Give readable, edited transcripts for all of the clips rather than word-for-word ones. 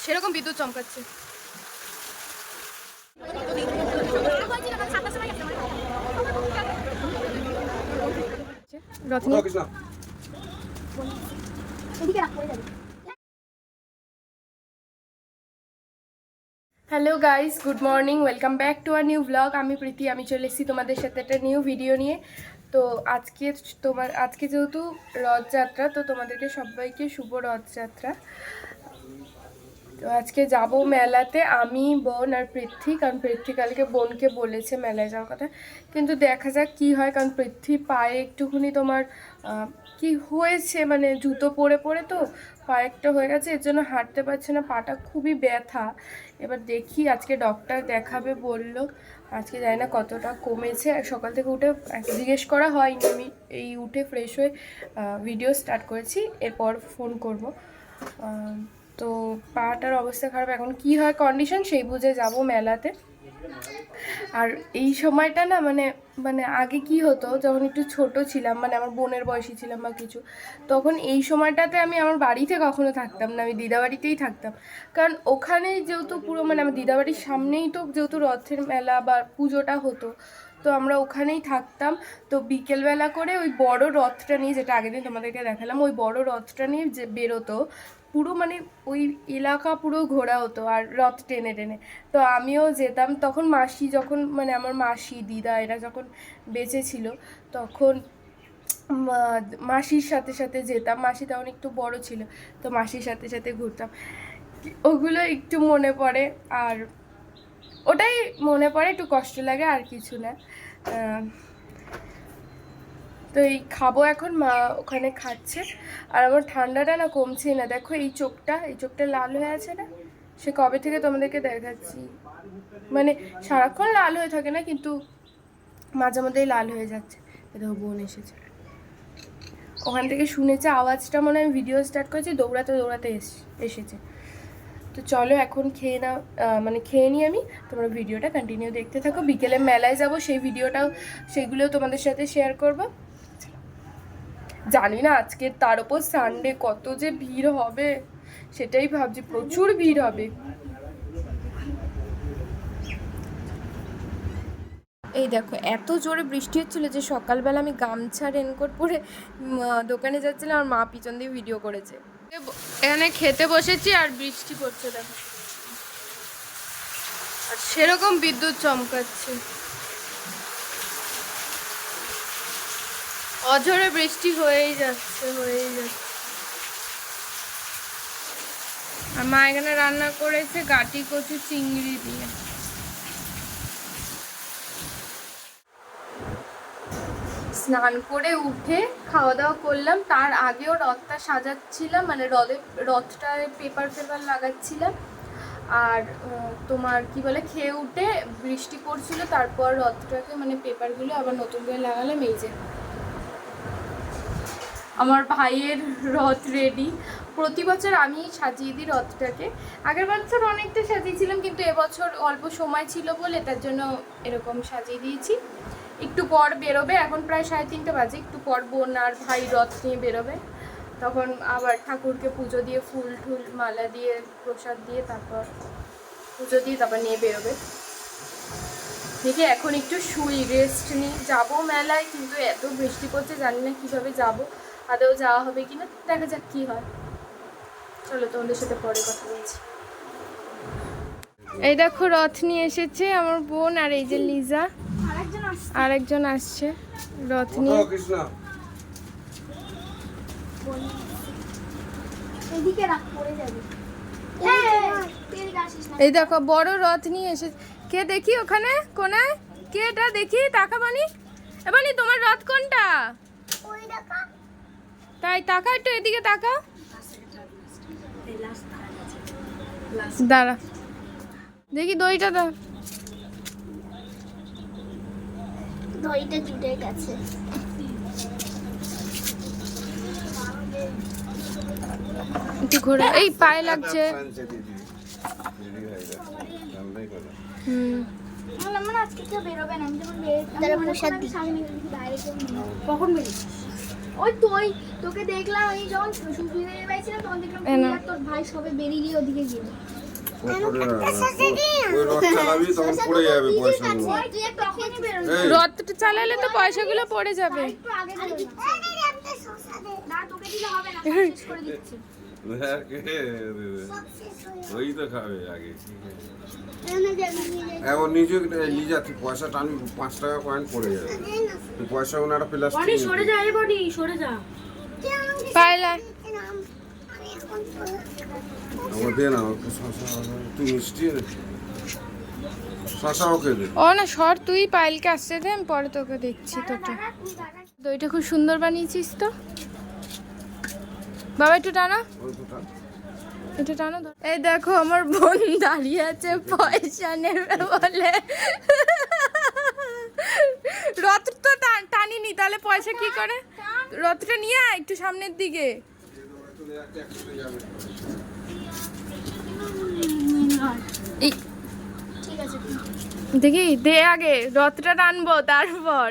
সেরকম বিদ্যুৎ চমকাচ্ছে। Hello guys, good morning, welcome back to our new blog. আমি প্রীতি, আমি চলে এসেছি তোমাদের সাথে একটা নিউ ভিডিও নিয়ে। তো আজকে যেহেতু রথযাত্রা, তো তোমাদেরকে সবাইকে শুভ রথযাত্রা। তো আজকে যাব মেলাতে, আমি, বোন আর পৃথ্বী। কারণ পৃথ্বী কালকে বোনকে বলেছে মেলায় যাওয়ার কথা, কিন্তু দেখা যাক কি হয়। কারণ পৃথ্বীর পায়ে একটুখানি তোমার কি হয়েছে, মানে জুতো পরে পরে তো পায়ে একটা হয়ে গেছে, এর জন্য হাঁটতে পারছে না, পাটা খুবই ব্যথা। এবার দেখি, আজকে ডক্টর দেখাবে বললো। আজকে জানি না কতটা কমেছে। সকাল থেকে উঠে জিজ্ঞেস করা হয়নি, আমি এই উঠে ফ্রেশ হয়ে ভিডিও স্টার্ট করেছি, এরপর ফোন করব। তো পাটার অবস্থা খারাপ, এখন কি হয় কন্ডিশন সেই বুঝে যাব মেলাতে। আর এই সময়টা না মানে মানে আগে কি হতো, যখন একটু ছোট ছিলাম, মানে আমার বোনের বয়সী ছিলাম বা কিছু, তখন এই সময়টাতে আমি আমার বাড়িতে কখনো থাকতাম না, আমি দিদাবাড়িতেই থাকতাম। কারণ ওখানেই যেহেতু পুরো মানে আমার দিদাবাড়ির সামনেই তো যেহেতু রথের মেলা বা পুজোটা হতো, তো আমরা ওখানেই থাকতাম। তো বিকেলবেলা করে ওই বড় রথটা নিয়ে, যেটা আগের দিন তোমাদেরকে দেখালাম, ওই বড় রথটা নিয়ে যে বেরোতো, পুরো মানে ওই এলাকা পুরো ঘোরা হতো আর রথ টেনে টেনে। তো আমিও যেতাম তখন, মাসি যখন মানে আমার মাসি দিদা এরা যখন বেঁচে ছিল, তখন মাসির সাথে সাথে যেতাম। মাসি তখন একটু বড় ছিল, তো মাসির সাথে সাথে ঘুরতাম। ওগুলো একটু মনে পড়ে, আর ওটাই মনে পড়ে, একটু কষ্ট লাগে, আর কিছু না। তো এই খাবো এখন, মা ওখানে খাচ্ছে। আর আমার ঠান্ডাটা না কমছেই না, দেখো এই চোখটা লাল হয়ে আছে না, সে কবে থেকে তোমাদেরকে দেখাচ্ছি। মানে সারাক্ষণ লাল হয়ে থাকে না, কিন্তু মাঝে মধ্যেই লাল হয়ে যাচ্ছে। দেখো বোন এসেছে, ওখান থেকে শুনেছে আওয়াজটা, মনে হয় ভিডিও স্টার্ট করেছি, দৌড়াতে দৌড়াতে এসেছে। তো চলো এখন খেয়ে নাও, মানে খেয়ে নিই আমি, তোমরা ভিডিওটা কন্টিনিউ দেখতে থাকো। বিকেলে মেলায় যাব, সেই ভিডিওটাও সেগুলোও তোমাদের সাথে শেয়ার করবো। জানি না আজকে তার উপর সানডে কত যে ভিড় হবে, সেটাই ভাবছি, প্রচুর ভিড় হবে। এই দেখো, এত জোরে বৃষ্টি হচ্ছিল যে সকালবেলা আমি গামছা রেনকোট পরে দোকানে যাচ্ছিলাম, আর মা পিছন দিয়ে ভিডিও করেছে। এখানে খেতে বসেছি আর বৃষ্টি পড়ছে, দেখো, আর সেরকম বিদ্যুৎ চমকাচ্ছে। অঝরে বৃষ্টি হয়েই যাচ্ছে। আর মা এখানে রান্না করেছে গাটি কচু চিংড়ি দিয়ে। স্নান করে উঠে খাওয়া দাওয়া করলাম, তার আগেও রথটা সাজাচ্ছিলাম, মানে রথটায় পেপার লাগাচ্ছিলাম। আর তোমার কি বলে, খেয়ে উঠে বৃষ্টি পড়ছিল, তারপর রথটাকে মানে পেপারগুলো আবার নতুন করে লাগালাম। এই যে আমার ভাইয়ের রথ রেডি। প্রতি বছর আমি সাজিয়ে দিই রথটাকে, আগের বছর অনেকটা সাজিয়েছিলাম, কিন্তু এবছর অল্প সময় ছিল বলে তার জন্য এরকম সাজিয়ে দিয়েছি। একটু পর বেরোবে, এখন প্রায় 3:30 বাজে, একটু পর বোন আর ভাই রথ নিয়ে বেরোবে। তখন আবার ঠাকুরকে পুজো দিয়ে, ফুল টুল মালা দিয়ে, প্রসাদ দিয়ে, তারপর পুজো দিয়ে তারপর নিয়ে বেরোবে। দেখি এখন একটু শুই, রেস্ট নিই। যাবো মেলায়, কিন্তু এত বৃষ্টি পড়ছে, জানি না কীভাবে যাবো, আদৌ যাওয়া হবে কিনা, দেখা যাক কী হয়। চলো তোমাদের সাথে পরে কথা বলছি। এই দেখো রথ নিয়ে এসেছে আমার বোন, আর এই যে লিজা আরেকজন আসছে রথ নিয়ে। এই দেখো বড় রথ নিয়ে এসেছে। কে দেখি ওখানে কোনায়, কে এটা দেখি, তাকা বানি, এবানি তোমার রথ কোনটা? তাই তাকা, একটু এদিকে তাকা, দাঁড়া দেখি দইটা দাও। দইটা জুড়ে গেছে। একটু ঘোরে, এই পায়ে লাগছে। আজকে কেউ বেরোবে না, আমি যখন প্রসাদ দিই। কখন বেরিয়েছিস? ওই তোকে দেখলাম আমি যখন সুবিধে পাইছিলাম তখন দেখলাম তুই আর তোর ভাই সবে বেরিয়ে ওদিকে গেল। রথটা চালালে তো পয়সাগুলো পড়ে যাবে। না তোকে দিলে হবে না, শেষ করে দিচ্ছি। ওই তো খাবে আগে এখন নিজে লিজা তুই পয়সা টানবি 5 টাকা কয়েন পড়ে যাবে তুই পয়সা কোনো একটা প্লাস্টিক সরে যা এই বডি সরে যা। পাইলা আমার দে না ওকে শশা তুই মিষ্টি শশা ওকে দে ও না সর, তুই পাইলকে আসতে দে, আমি পরে তোকে দেখছি তোটা। দইটা খুব সুন্দর বানিয়েছিস তো বাবা, একটু টানা, ওই তো টান। একটু টানো। এই দেখো আমার বোন দাঁড়িয়ে আছে পয়সা নেবে বলে। রথ তো টানিনি, তাহলে পয়সা কি করে? রথটা নিয়ে আয় একটু সামনের দিকে। এই ঠিক আছে দেখি দে, আগে রথটা টানবো তারপর।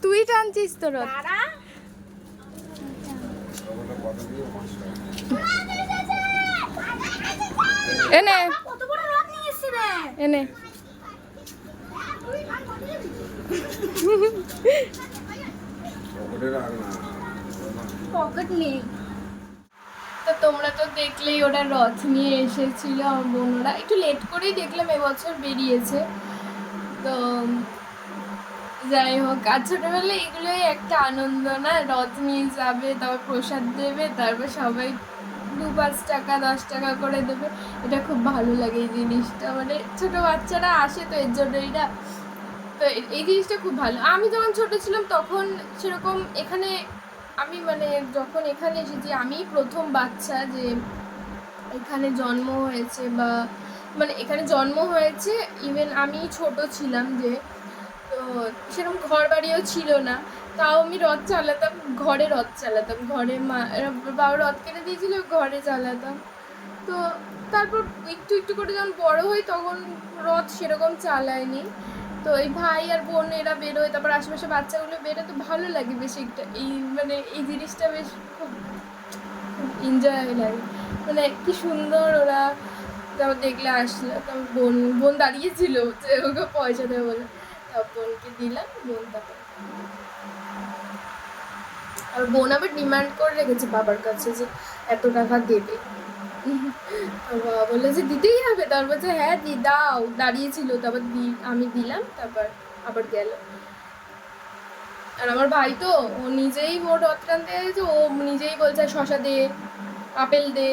তুই টানছিস তো রথ। দাঁড়া। এনে কত বড় রথ নিয়ে এসেছিস রে? এনে ওকে রাখ না পকেট নেই। তো তোমরা তো দেখলেই ওরা রথ নিয়ে এসেছিল, আমার বোনরা একটু লেট করেই দেখলাম এবছর বেরিয়েছে। তো যাই হোক, আর ছোটোবেলায় এগুলোই একটা আনন্দ না, রথ নিয়ে যাবে, তারপর প্রসাদ দেবে, তারপর সবাই 2-5 টাকা 10 টাকা করে দেবে। এটা খুব ভালো লাগে এই জিনিসটা, মানে ছোটো বাচ্চারা আসে তো এর জন্য এটা, তো এই জিনিসটা খুব ভালো। আমি যখন ছোটো ছিলাম তখন সেরকম এখানে আমি মানে যখন এখানে এসেছি আমি প্রথম বাচ্চা যে এখানে জন্ম হয়েছে, বা মানে এখানে জন্ম হয়েছে, ইভেন আমি ছোট ছিলাম যে, তো সেরকম ঘর বাড়িও ছিল না, তাও আমি রথ চালাতাম, ঘরে রথ চালাতাম, ঘরে বাবা রথ কেটে দিয়েছিল, ঘরে চালাতাম। তো তারপর একটু একটু করে যখন বড় হই তখন রথ সেরকম চালায়নি। তো এই ভাই আর বোন এরা বেরোয়, তারপর আশেপাশে বাচ্চাগুলো বেরোয়, তো ভালো লাগে বেশ একটা, এই মানে এই জিনিসটা বেশ খুব এনজয় লাগে, মানে কি সুন্দর ওরা। তারপর দেখলে আসলো, তারপর বোন দাঁড়িয়েছিল যে ওকে পয়সা দেবে বলে, তারপর বোনকে দিলাম, বোন তারপর আর বোন আবার ডিমান্ড করে রেখেছে বাবার কাছে যে এত টাকা দেবে। বাবা বললো যে দিতেই হবে, তারপর বলছে হ্যাঁ দাও, দাঁড়িয়েছিল, তারপর আমি দিলাম, তারপর আবার গেল। আর আমার ভাই তো ও নিজেই মোট রথ টানতে গেছে, ও নিজেই বলছে শশা দে, আপেল দে,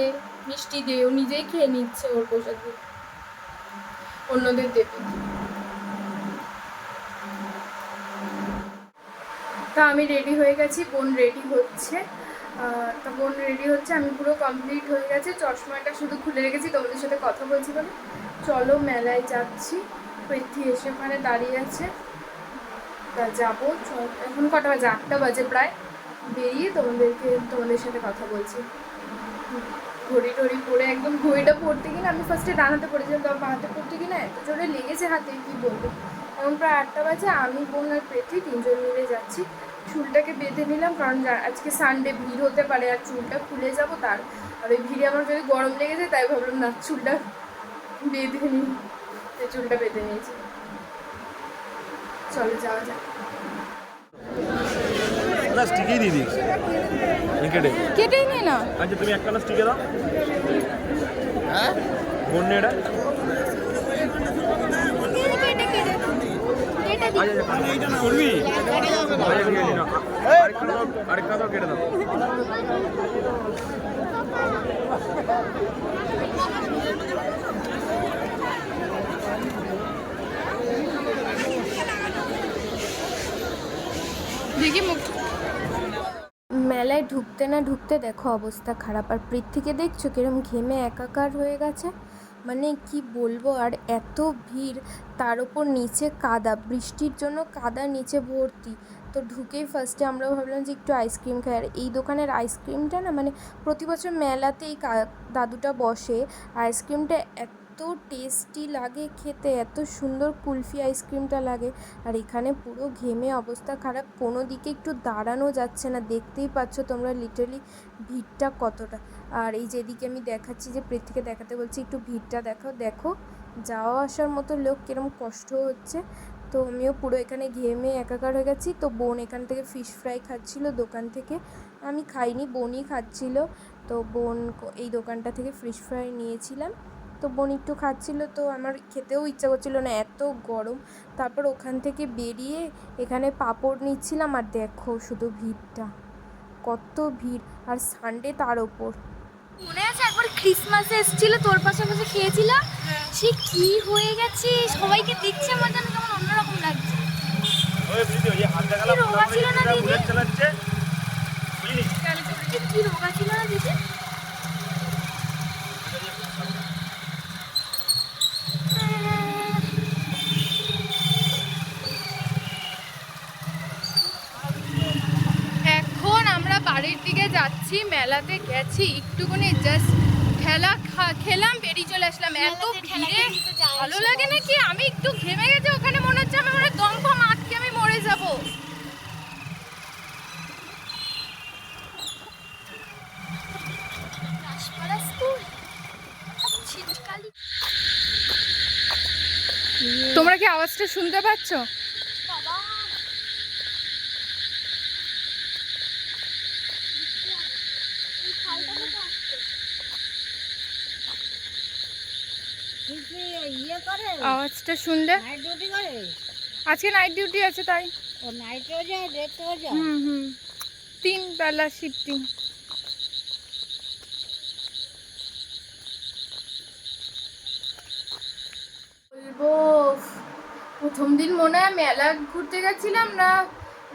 মিষ্টি দে, ও নিজেই খেয়ে নিচ্ছে ওর প্রসাদ দিয়ে, অন্যদের দেবে। তা আমি রেডি হয়ে গেছি, বোন রেডি হচ্ছে, তা বোন রেডি হচ্ছে, আমি পুরো কমপ্লিট হয়ে গেছে, চশমাটা শুধু খুলে রেখেছি তোমাদের সাথে কথা বলছি বলে। চলো মেলায় যাচ্ছি, পৃথ্বী এসে ওখানে দাঁড়িয়ে আছে, তা যাবো। এখন কটা বাজে? 8টা বাজে প্রায়। বেরিয়ে তোমাদের সাথে কথা বলছি। ঘড়ি টড়ি পরে একদম, ঘড়িটা পড়তে কিনা আমি ফার্স্টে ডান হাতে পড়েছিলাম, তারপর বাঁ হাতে পড়তে কিনা এত জোরে লেগেছে হাতে কি বলবো। এখন প্রায় 8টা বাজে, আমি বোন আর পৃথ্বী 3 জন মিলে যাচ্ছি। চুলটাকে বেঁধে নিলাম, কারণ আজকে সানডে ভিড় হতে পারে, আর চুলটা খুলে যাবো তার, আর ওই ভিড়ে আমার যদি গরম লেগে যায়, তাই ভাবলাম না চুলটা বেঁধে নিই, চুলটা বেঁধে নিয়েছি। চলো যাওয়া যাক। স্টিকই দিয়ে দিস কেটে কেটেই নে না। আচ্ছা তুমি একটা স্টিকে দাও হ্যাঁ বন্যে এটা করবি আরেকটা দাও কেটে দাও। দেখি মুখ। মেলায় ঢুকতে না ঢুকতে দেখো অবস্থা খারাপ, আর পৃথ্বীকে দেখছো কিরম ঘেমে একাকার হয়ে গেছে, মানে কি বলবো। আর এত ভিড়, তার উপর নিচে কাদা, বৃষ্টির জন্য কাদা নিচে ভর্তি। তো ঢুকেই ফার্স্টে আমরা ভাবলাম যে একটু আইসক্রিম খাই, আর এই দোকানের আইসক্রিমটা না, মানে প্রতি বছর মেলাতে এই দাদুটা বসে, আইসক্রিমটা এত এত টেস্টি লাগে খেতে, এত সুন্দর কুলফি আইসক্রিমটা লাগে। আর এখানে পুরো ঘেমে অবস্থা খারাপ, কোনো দিকে একটু দাঁড়ানো যাচ্ছে না, দেখতেই পাচ্ছ তোমরা লিটারালি ভিড়টা কতটা। আর এই যেদিকে আমি দেখাচ্ছি, যে পৃথ্বীকে দেখাতে বলছি একটু ভিড়টা দেখো, দেখো যাওয়া আসার মতো লোক, কিরম কষ্ট হচ্ছে। তো আমিও পুরো এখানে ঘেমে একাকার হয়ে গেছি। তো বোন এখান থেকে ফিশ ফ্রাই খাচ্ছিল দোকান থেকে, আমি খাইনি, বোনই খাচ্ছিল। তো বোন এই দোকানটা থেকে ফিশ ফ্রাই নিয়েছিলাম, তো বোন একটু খাচ্ছিল, তো আমার খেতেও ইচ্ছা করছিল না, এত গরম। তারপর ওখান থেকে বেরিয়ে এখানে পাঁপড় নিচ্ছিলাম, আর দেখো শুধু ভিড়টা, কত ভিড়, আর সানডে তার ওপর। মনে আছে একবার ক্রিসমাসে এসেছিল, তোর পাশাপাশি খেয়েছিলাম, সে কি হয়ে গেছে, সবাইকে দিচ্ছে আমার যেন কেমন অন্যরকম লাগছে। ওই ভিডিও এই হাত দেখালাম কি রোগা ছিল না দিদি? বুলেট চালাচ্ছে বুঝলি? কি রোগা ছিল না দিদি? এখন আমরা বাড়ির দিকে যাচ্ছি, মেলাতে গেছি একটুখানি জাস্ট খেলাম, বেরিয়ে চলে আসলাম। এত ভিড়ে ভালো লাগে নাকি, আমি একটু ঘেমে গেছি ওখানে, মনে হচ্ছে আমার দম কম আটকে আমি মরে যাব। রাসপাড়া স্কুল, শীতকালী। তোমরা কি আওয়াজটা শুনতে পাচ্ছ? বাবা এই খালটা কোথায় আসছে? ইয়ে করে আওয়াজটা শুনলে? নাইট ডিউটি করে আজকে নাইট ডিউটি আছে তাই। ও নাইটেও যায় ডেতেও যায় হুম 3 বেলা শিফটিং। বলবো প্রথম দিন মনে হয় মেলা ঘুরতে গেছিলাম না,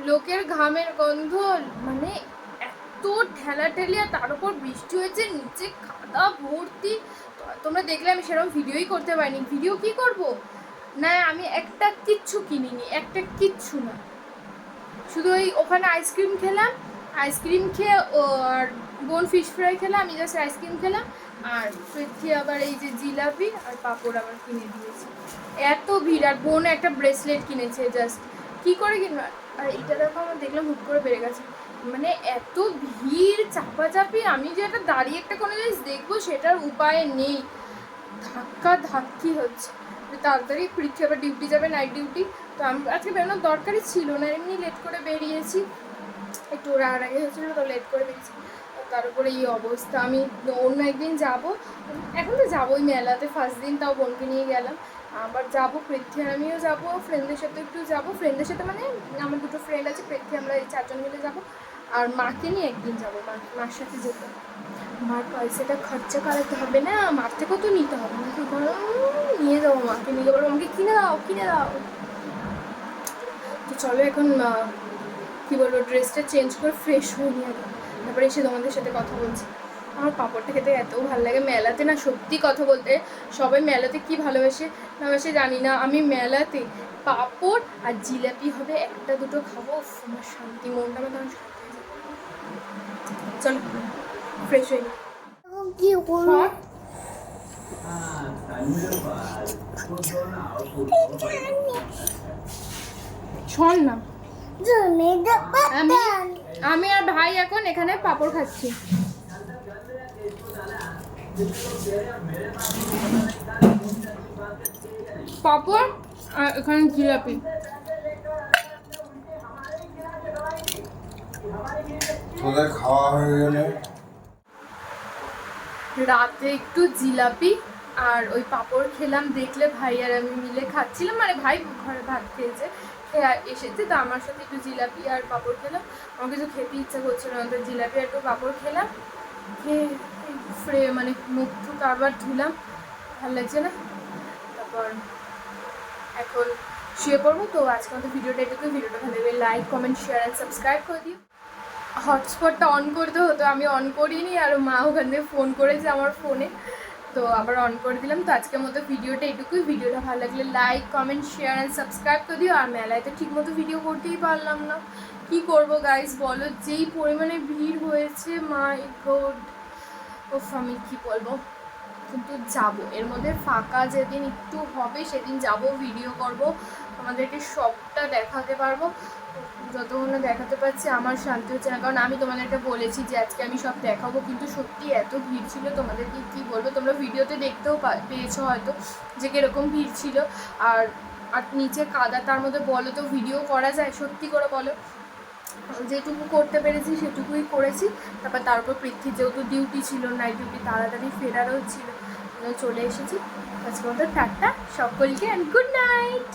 লোকের ঘামের গন্ধ, মানে এত ঠেলাঠেলি, আর তার উপর বৃষ্টি হয়েছে, নিচে কাদা ভর্তি। তোমরা দেখলে আমি সেরকম ভিডিওই করতে পারিনি। ভিডিও কি করব না, আমি একটা কিচ্ছু কিনিনি, একটা কিচ্ছু না, শুধু ওই ওখানে আইসক্রিম খেলাম, আইসক্রিম খেয়ে আর বোন ফিশ ফ্রাই খেলাম, আমি জাস্ট আইসক্রিম খেলাম। আর পৃথ্বী আবার এই যে জিলাপি আর পাঁপড় আবার কিনে দিয়েছে। এত ভিড়, আর বোন একটা ব্রেসলেট কিনেছে, জাস্ট কি করে কিনবা। আর এইটা দেখো আমার দেখলাম হুট করে বেড়ে গেছে, মানে এত ভিড় চাপাচাপি, আমি যে একটা দাঁড়িয়ে একটা কোনো জিনিস দেখবো সেটার উপায় নেই, ধাক্কা ধাক্কি হচ্ছে। তাড়াতাড়ি পৃথ্বী আবার ডিউটি যাবে, নাইট ডিউটি। তো আমি আজকে বেরোনোর দরকারই ছিল না, এমনি লেট করে বেরিয়েছি, একটু রাগ আগে হয়েছিল তো লেট করে বেরিয়েছি। তার উপরে এই অবস্থা, আমি অন্য একদিন যাব, এখন তো যাবোই মেলাতে, ফার্স্ট দিন তাও বোনকে নিয়ে গেলাম, আবার যাবো পৃথ্বী আর আমিও যাবো, ফ্রেন্ডদের সাথে একটু যাবো, ফ্রেন্ডদের সাথে মানে আমার দুটো ফ্রেন্ড আছে, পৃথ্বী, আমরা এই 4 জন মিলে যাবো। আর মাকে নিয়ে একদিন যাবো, মার সাথে যেতে, মার পয়সাটা খরচা করাতে হবে না, মার থেকেও তো নিতে হবে না, নিয়ে যাবো মাকে, নিয়ে যাবো, আমাকে কিনে দাও কিনে দাও। তো চলো এখন কী বলবো, ড্রেসটা চেঞ্জ করে ফ্রেশ হয়ে নিয়ে যাবো, তারপরে এসে তোমাদের সাথে কথা বলছি। আমার পাঁপড়টা খেতে এত ভালো লাগে মেলাতে, না সত্যি কথা বলতে, সবাই মেলাতে কি ভালোবাসে না বাসে জানি না, আমি মেলাতে পাঁপড় আর জিলাপি হবে একটা দুটো খাবো, আমার শান্তি, মনটা আমার তখন শান্তি হয়ে যাবে। চলো ফ্রেশ হয়ে নিই। কি করবো? শোন না, আমি আর ভাই এখন এখানে পাঁপড় খাচ্ছি। পাঁপড় আর এখানে জিলাপি। তোদের খাওয়া হয়ে গেলে রাতে একটু জিলাপি আর ওই পাঁপড় খেলাম, দেখলে ভাই আর আমি মিলে খাচ্ছিলাম, মানে ভাই ঘরে ভাত খেয়েছে, খেয়ে এসেছে, তো আমার সাথে একটু জিলাপি আর পাঁপড় খেলাম, আমার কিছু খেতে ইচ্ছা করছিল না, তো জিলাপি আর একটু পাঁপড় খেলাম, খেয়ে মানে মুখ টুক আবার ধুলাম, ভালো লাগছে না, তারপর এখন শুয়ে পড়বো। তো আজকে আমাদের ভিডিওটা এটুকু, ভিডিওটা ভালো লাগলে like comment share and subscribe করে দিও। হটস্পটটা অন করতে হতো, আমি অন করিনি, আর মা ওখান থেকে ফোন করেছে আমার ফোনে, তো আবার অন করে দিলাম। তো আজকের মতো ভিডিওটা এটুকুই, ভিডিওটা ভালো লাগলে like comment share and subscribe করে দিও। আর মেলায় তো ঠিক মতো ভিডিও করতেই পারলাম না, কি করব গাইস বলো, যেই পরিমাণে ভিড় হয়েছে, মাই গড, ওফ আমি কি বলবো, কিন্তু যাব, এর মধ্যে ফাঁকা যেদিন একটু হবে সেদিন যাব, ভিডিও করব, তোমাদেরকে সবটা দেখাতে পারবো। যতক্ষণ না দেখাতে পারছি আমার শান্তি হচ্ছে না, কারণ আমি তোমাদেরকে বলেছি যে আজকে আমি সব দেখাবো, কিন্তু সত্যি এত ভিড় ছিল, তোমাদেরকে কী বলবো, তোমরা ভিডিওতে দেখতেও পেয়েছো হয়তো যে কীরকম ভিড় ছিল। আর আর নিচে কাদা, তার মধ্যে বলো তো ভিডিও করা যায়? সত্যি করে বলো। যেটুকু করতে পেরেছি সেটুকুই করেছি। তারপর পৃথ্বী যেহেতু ডিউটি ছিল, নাইট ডিউটি, তাড়াতাড়ি ফেরারও ছিল, চলে এসেছি। আজকে মতো টাটা সকলকে, অ্যান্ড গুড নাইট।